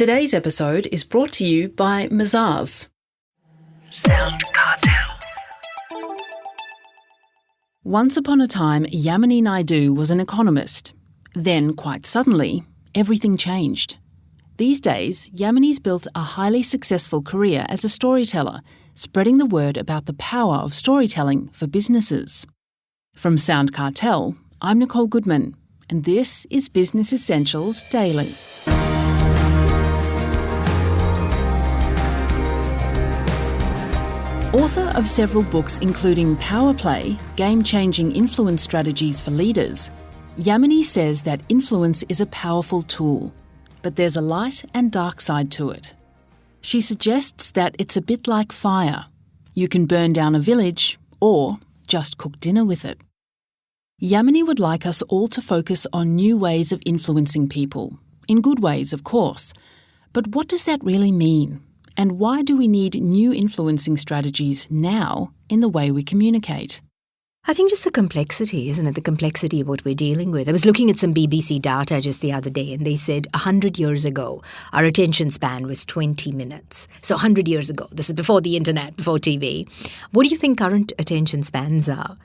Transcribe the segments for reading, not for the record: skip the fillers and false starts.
Today's episode is brought to you by Mazars. SoundCartel. Once upon a time, Yamini Naidu was an economist. Then, quite suddenly, everything changed. These days, Yamini's built a highly successful career as a storyteller, spreading the word about the power of storytelling for businesses. From SoundCartel, I'm Nicole Goodman, and this is Business Essentials Daily. Author of several books including Power Play, Game-Changing Influence Strategies for Leaders, Yamini says that influence is a powerful tool, but there's a light and dark side to it. She suggests that it's a bit like fire. You can burn down a village or just cook dinner with it. Yamini would like us all to focus on new ways of influencing people, in good ways, of course. But what does that really mean? And why do we need new influencing strategies now in the way we communicate? I think just the complexity, isn't it? The complexity of what we're dealing with. I was looking at some BBC data just the other day, and they said 100 years ago, our attention span was 20 minutes. So 100 years ago, this is before the internet, before TV. What do you think current attention spans are?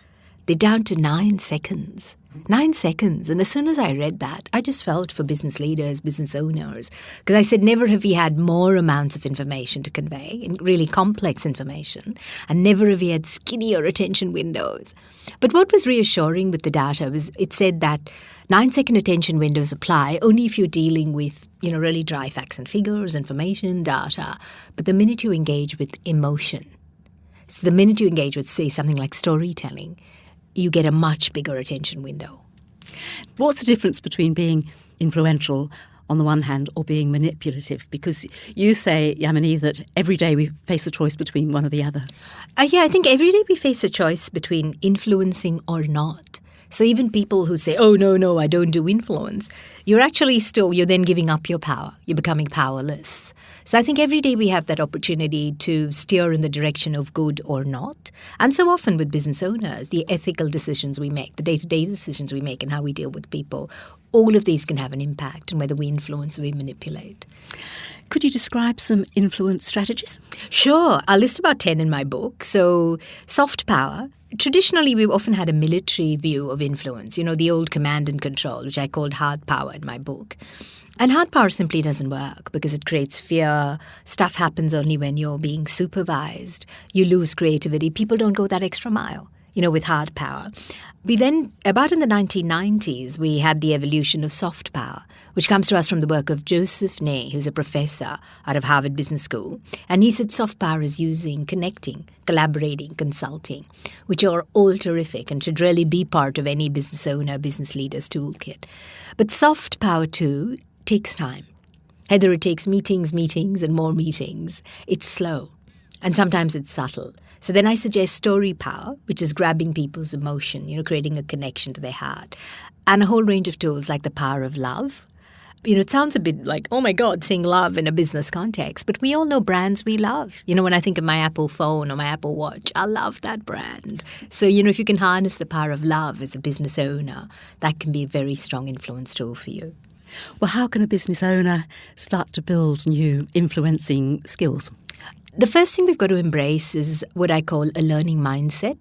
They're down to 9 seconds. 9 seconds. And as soon as I read that, I just felt for business leaders, business owners, because I said never have we had more amounts of information to convey, and really complex information, and never have we had skinnier attention windows. But what was reassuring with the data was it said that 9-second attention windows apply only if you're dealing with, really dry facts and figures, information, data. But the minute you engage with emotion, so the minute you engage with, say, something like storytelling, you get a much bigger attention window. What's the difference between being influential on the one hand or being manipulative? Because you say, Yamini, that every day we face a choice between one or the other. I think every day we face a choice between influencing or not. So even people who say, oh, no, I don't do influence, you're then giving up your power. You're becoming powerless. So I think every day we have that opportunity to steer in the direction of good or not. And so often with business owners, the ethical decisions we make, the day-to-day decisions we make and how we deal with people, all of these can have an impact on whether we influence or we manipulate. Could you describe some influence strategies? Sure. I list about 10 in my book. So soft power. Traditionally, we've often had a military view of influence, the old command and control, which I called hard power in my book. And hard power simply doesn't work because it creates fear. Stuff happens only when you're being supervised. You lose creativity. People don't go that extra mile, with hard power. We then, about in the 1990s, we had the evolution of soft power, which comes to us from the work of Joseph Nye, who's a professor out of Harvard Business School. And he said soft power is using connecting, collaborating, consulting, which are all terrific and should really be part of any business owner, business leader's toolkit. But soft power, too, takes time. Either it takes meetings, and more meetings. It's slow. And sometimes it's subtle. So then I suggest story power, which is grabbing people's emotion, creating a connection to their heart. And a whole range of tools like the power of love. It sounds a bit like, oh my God, saying love in a business context. But we all know brands we love. When I think of my Apple phone or my Apple Watch, I love that brand. So, if you can harness the power of love as a business owner, that can be a very strong influence tool for you. Well, how can a business owner start to build new influencing skills? The first thing we've got to embrace is what I call a learning mindset.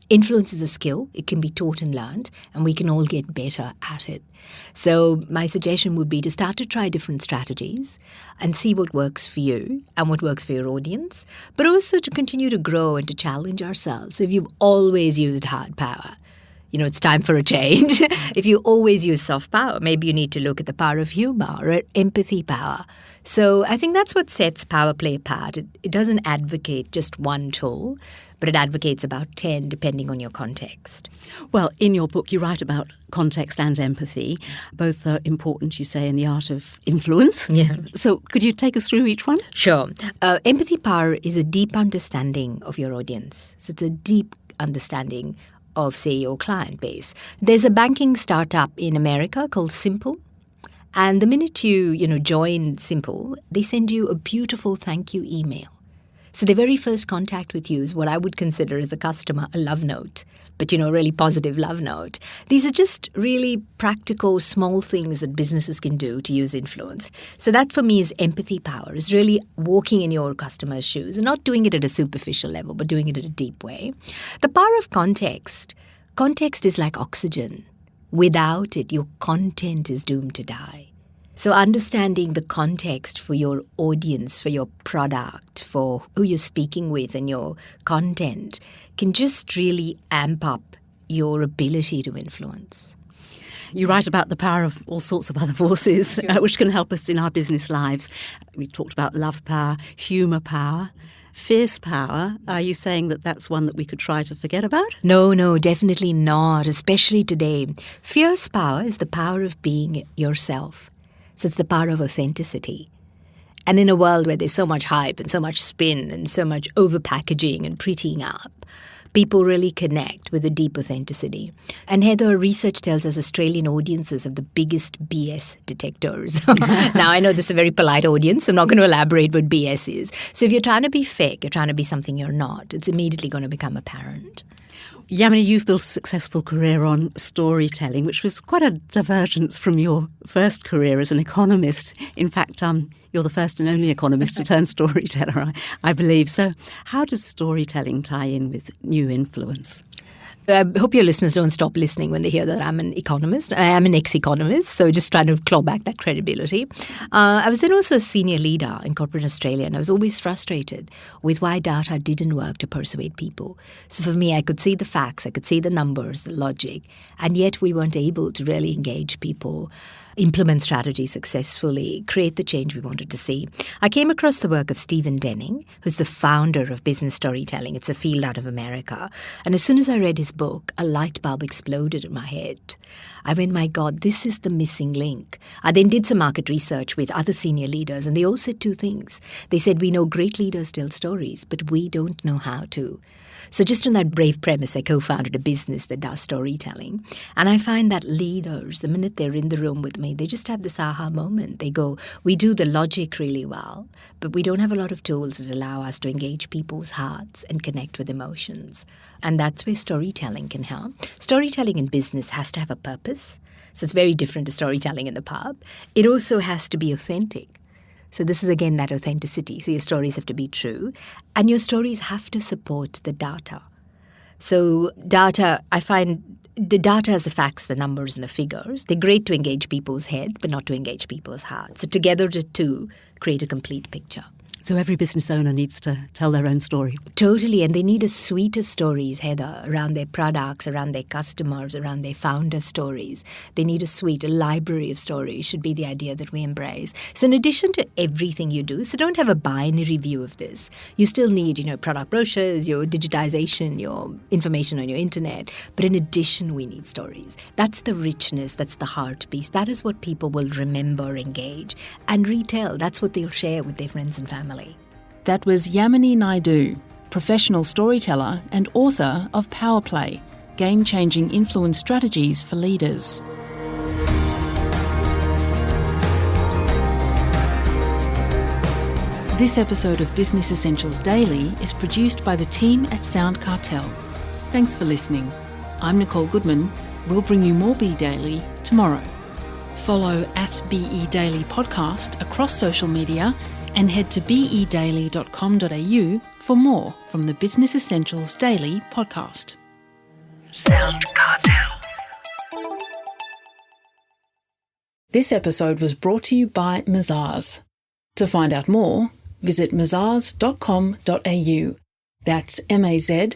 Influence is a skill. It can be taught and learned, and we can all get better at it. So my suggestion would be to start to try different strategies and see what works for you and what works for your audience, but also to continue to grow and to challenge ourselves. If you've always used hard power, it's time for a change. If you always use soft power, maybe you need to look at the power of humor or empathy power. So I think that's what sets Power Play apart. It doesn't advocate just one tool, but it advocates about 10 depending on your context. Well, in your book, you write about context and empathy. Both are important, you say, in the art of influence. Yeah. So could you take us through each one? Sure. Empathy power is a deep understanding of your audience. So it's a deep understanding of, say, your client base. There's a banking startup in America called Simple. And the minute you join Simple, they send you a beautiful thank you email. So the very first contact with you is what I would consider as a customer a love note, but, a really positive love note. These are just really practical, small things that businesses can do to use influence. So that for me is empathy power, is really walking in your customer's shoes and not doing it at a superficial level, but doing it in a deep way. The power of context. Context is like oxygen. Without it, your content is doomed to die. So understanding the context for your audience, for your product, for who you're speaking with and your content can just really amp up your ability to influence. You write about the power of all sorts of other forces which can help us in our business lives. We talked about love power, humour power, fierce power. Are you saying that that's one that we could try to forget about? No, definitely not, especially today. Fierce power is the power of being yourself. So it's the power of authenticity. And in a world where there's so much hype and so much spin and so much over-packaging and prettying up, people really connect with a deep authenticity. And Heather, research tells us Australian audiences have the biggest BS detectors. Now, I know this is a very polite audience. I'm not going to elaborate what BS is. So if you're trying to be fake, you're trying to be something you're not, it's immediately going to become apparent. Yamini, you've built a successful career on storytelling, which was quite a divergence from your first career as an economist. In fact, you're the first and only economist to turn storyteller, I believe. So how does storytelling tie in with new influence? I hope your listeners don't stop listening when they hear that I'm an economist. I am an ex-economist, so just trying to claw back that credibility. I was then also a senior leader in corporate Australia, and I was always frustrated with why data didn't work to persuade people. So for me, I could see the facts, I could see the numbers, the logic, and yet we weren't able to really engage people, implement strategy successfully, create the change we wanted to see. I came across the work of Stephen Denning, who's the founder of business storytelling. It's a field out of America. And as soon as I read his book, a light bulb exploded in my head. I went, my God, this is the missing link. I then did some market research with other senior leaders, and they all said two things. They said, we know great leaders tell stories, but we don't know how to. So just on that brave premise, I co-founded a business that does storytelling. And I find that leaders, the minute they're in the room with me, they just have this aha moment. They go, we do the logic really well, but we don't have a lot of tools that allow us to engage people's hearts and connect with emotions. And that's where storytelling can help. Storytelling in business has to have a purpose. So it's very different to storytelling in the pub. It also has to be authentic. So this is, again, that authenticity. So your stories have to be true. And your stories have to support the data. So data, I find the data has the facts, the numbers and the figures. They're great to engage people's head, but not to engage people's hearts. So together the two create a complete picture. So every business owner needs to tell their own story. Totally. And they need a suite of stories, Heather, around their products, around their customers, around their founder stories. They need a suite, a library of stories should be the idea that we embrace. So in addition to everything you do, so don't have a binary view of this. You still need, product brochures, your digitization, your information on your internet. But in addition, we need stories. That's the richness. That's the heart piece. That is what people will remember, engage, and retell. That's what they'll share with their friends and family. That was Yamini Naidu, professional storyteller and author of Power Play, Game-Changing Influence Strategies for Leaders. This episode of Business Essentials Daily is produced by the team at SoundCartel. Thanks for listening. I'm Nicole Goodman. We'll bring you more Be Daily tomorrow. Follow at BE Daily Podcast across social media and head to bedaily.com.au for more from the Business Essentials Daily podcast. SoundCartel. This episode was brought to you by Mazars. To find out more, visit mazars.com.au. That's mazars.com.au.